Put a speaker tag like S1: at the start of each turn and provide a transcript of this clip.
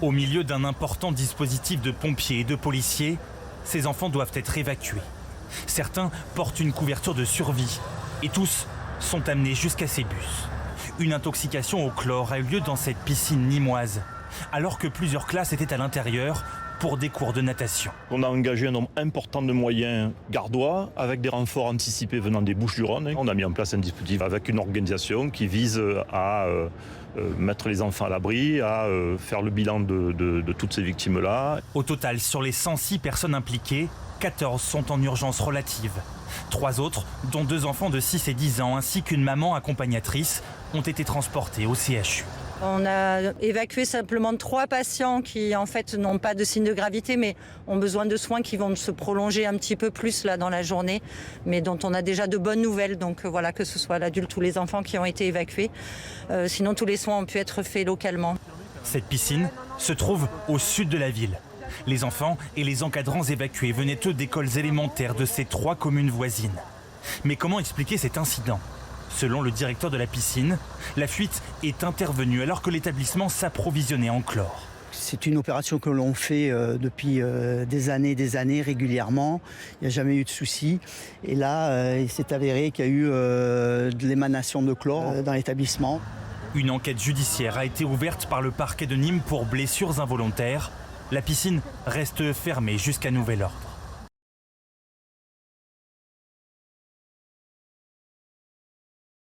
S1: Au milieu d'un important dispositif de pompiers et de policiers, ces enfants doivent être évacués. Certains portent une couverture de survie et tous sont amenés jusqu'à ces bus. Une intoxication au chlore a eu lieu dans cette piscine nîmoise, alors que plusieurs classes étaient à l'intérieur pour des cours de natation.
S2: On a engagé un nombre important de moyens gardois avec des renforts anticipés venant des Bouches-du-Rhône. On a mis en place un dispositif avec une organisation qui vise à mettre les enfants à l'abri, à faire le bilan de toutes ces victimes-là.
S1: Au total, sur les 106 personnes impliquées, 14 sont en urgence relative. 3 autres, dont 2 enfants de 6 et 10 ans ainsi qu'une maman accompagnatrice, ont été transportés au CHU.
S3: On a évacué simplement 3 patients qui en fait n'ont pas de signe de gravité mais ont besoin de soins qui vont se prolonger un petit peu plus là dans la journée, mais dont on a déjà de bonnes nouvelles. Donc voilà, que ce soit l'adulte ou les enfants qui ont été évacués. Sinon tous les soins ont pu être faits localement.
S1: Cette piscine se trouve au sud de la ville. Les enfants et les encadrants évacués venaient eux d'écoles élémentaires de ces 3 communes voisines. Mais comment expliquer cet incident ? Selon le directeur de la piscine, la fuite est intervenue alors que l'établissement s'approvisionnait en chlore.
S4: C'est une opération que l'on fait depuis des années régulièrement. Il n'y a jamais eu de souci. Et là, il s'est avéré qu'il y a eu de l'émanation de chlore dans l'établissement.
S1: Une enquête judiciaire a été ouverte par le parquet de Nîmes pour blessures involontaires. La piscine reste fermée jusqu'à nouvel ordre.